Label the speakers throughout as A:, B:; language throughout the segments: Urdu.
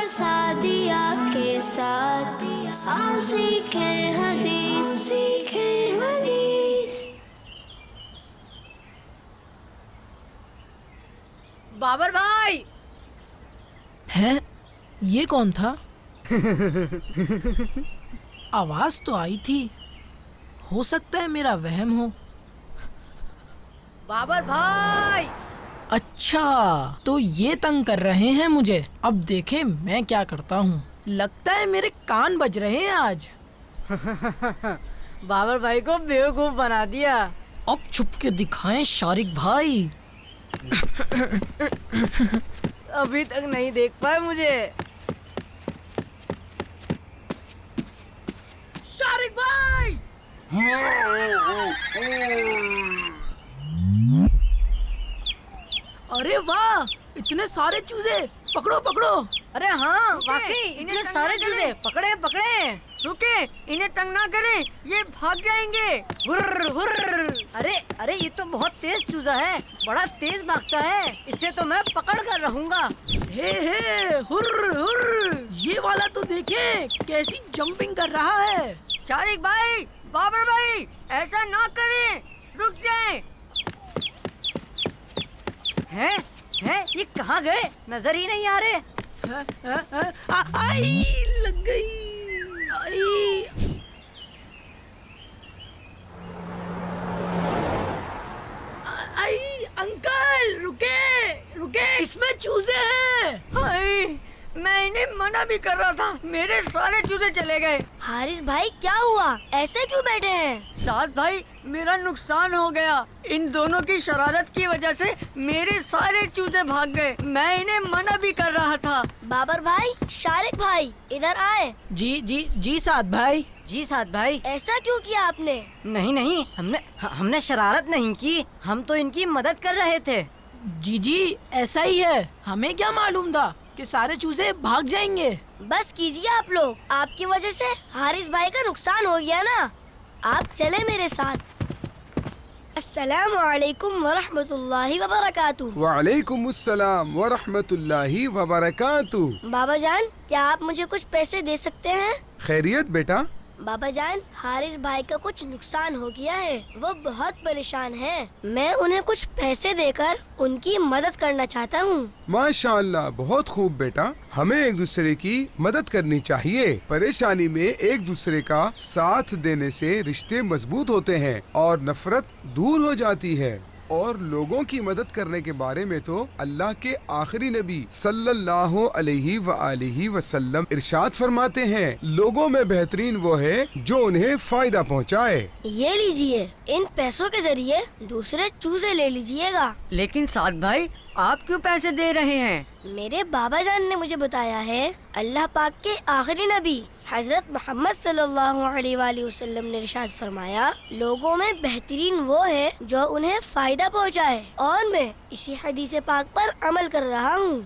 A: سعدیہ کے ساتھ آؤ سیکھیں حدیث، سیکھیں حدیث۔
B: بابر بھائی
C: ہے یہ کون تھا؟ آواز تو آئی تھی، ہو سکتا ہے میرا وہم ہو۔
B: بابر بھائی
C: اچھا تو یہ تنگ کر رہے ہیں مجھے، اب دیکھیں میں کیا کرتا ہوں۔ لگتا ہے میرے کان بج رہے ہیں آج۔
B: بابر بھائی کو بیوقوف بنا دیا۔
C: اب چھپ کے دکھائیں شارق بھائی۔
B: ابھی تک نہیں دیکھ پائے مجھے۔ شارق بھائی
C: ارے واہ، اتنے سارے چوزے، پکڑو پکڑو۔
B: ارے ہاں واقعی اتنے سارے چوزے، پکڑے پکڑے۔ رکے، انہیں تنگ نہ کریں، یہ بھاگ جائیں گے۔ ہر ہر۔ ارے ارے یہ تو بہت تیز چوزا ہے، بڑا تیز بھاگتا ہے، اسے تو میں پکڑ کر رہوں گا۔
C: ہے ہر ہر، یہ والا تو دیکھیں کیسی جمپنگ کر رہا ہے۔
B: شارق بھائی، بابر بھائی، ایسا نہ کریں، رک جائیں۔ ہیں یہ کہاں گئے؟ نظر ہی نہیں آ رہے۔
C: آئی لگ گئی، آئی۔ آئی انکل، رکے رکے، اس میں چوزے ہیں۔
B: ہائے، میں انہیں منع بھی کر رہا تھا، میرے سارے چوزے چلے گئے۔
A: حارث بھائی کیا ہوا؟ ایسے کیوں بیٹھے ہیں؟
B: سعد بھائی، میرا نقصان ہو گیا، ان دونوں کی شرارت کی وجہ سے میرے سارے چوزے بھاگ گئے، میں انہیں منع بھی کر رہا تھا۔
A: بابر بھائی، شارق بھائی ادھر آئے۔
C: جی سعد بھائی۔
B: جی سعد بھائی۔
A: ایسا کیوں کیا آپ نے؟
B: نہیں، ہم نے شرارت نہیں کی، ہم تو ان کی مدد کر رہے تھے۔
C: جی ایسا ہی ہے، ہمیں کیا معلوم تھا کہ سارے چوزے بھاگ جائیں گے۔
A: بس کیجیے آپ لوگ، آپ کی وجہ سے حارث بھائی کا نقصان ہو گیا نا۔ آپ چلے میرے ساتھ۔ السلام علیکم ورحمۃ اللہ وبرکاتہ۔
D: وعلیکم السلام ورحمۃ اللہ وبرکاتہ۔
A: بابا جان، کیا آپ مجھے کچھ پیسے دے سکتے ہیں؟
D: خیریت بیٹا؟
A: بابا جان، حارث بھائی کا کچھ نقصان ہو گیا ہے، وہ بہت پریشان ہیں، میں انہیں کچھ پیسے دے کر ان کی مدد کرنا چاہتا ہوں۔
D: ماشاء اللہ، بہت خوب بیٹا، ہمیں ایک دوسرے کی مدد کرنی چاہیے۔ پریشانی میں ایک دوسرے کا ساتھ دینے سے رشتے مضبوط ہوتے ہیں اور نفرت دور ہو جاتی ہے۔ اور لوگوں کی مدد کرنے کے بارے میں تو اللہ کے آخری نبی صلی اللہ علیہ وآلہ وسلم ارشاد فرماتے ہیں، لوگوں میں بہترین وہ ہے جو انہیں فائدہ پہنچائے۔
A: یہ لیجئے، ان پیسوں کے ذریعے دوسرے چوزے لے لیجئے گا۔
B: لیکن سعد بھائی، آپ کیوں پیسے دے رہے ہیں؟
A: میرے بابا جان نے مجھے بتایا ہے، اللہ پاک کے آخری نبی حضرت محمد صلی اللہ علیہ وآلہ وسلم نے ارشاد فرمایا، لوگوں میں بہترین وہ ہے جو انہیں فائدہ پہنچائے، اور میں اسی حدیث پاک پر عمل کر رہا ہوں۔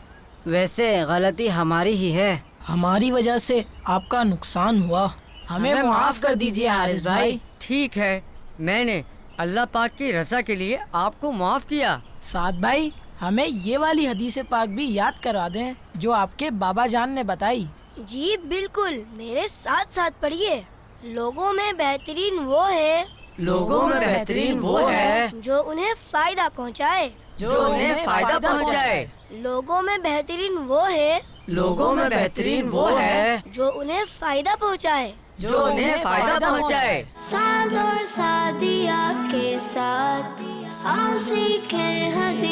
B: ویسے غلطی ہماری ہی ہے،
C: ہماری وجہ سے آپ کا نقصان ہوا، ہمیں معاف کر دیجئے حارث بھائی۔
B: ٹھیک ہے، میں نے اللہ پاک کی رضا کے لیے آپ کو معاف کیا۔
C: سعد بھائی، ہمیں یہ والی حدیث پاک بھی یاد کروا دیں جو آپ کے بابا جان نے بتائی۔
A: جی بالکل، میرے ساتھ ساتھ پڑھیے۔ لوگوں میں بہترین وہ ہے،
B: لوگوں میں بہترین وہ ہے
A: جو انہیں فائدہ پہنچائے،
B: جو انہیں فائدہ پہنچائے۔
A: لوگوں میں بہترین وہ ہے،
B: لوگوں میں بہترین وہ ہے
A: جو انہیں فائدہ پہنچائے،
B: جو انہیں فائدہ پہنچائے۔
A: سعد اور سعدیہ کے ساتھ آؤ سیکھیں حدیث۔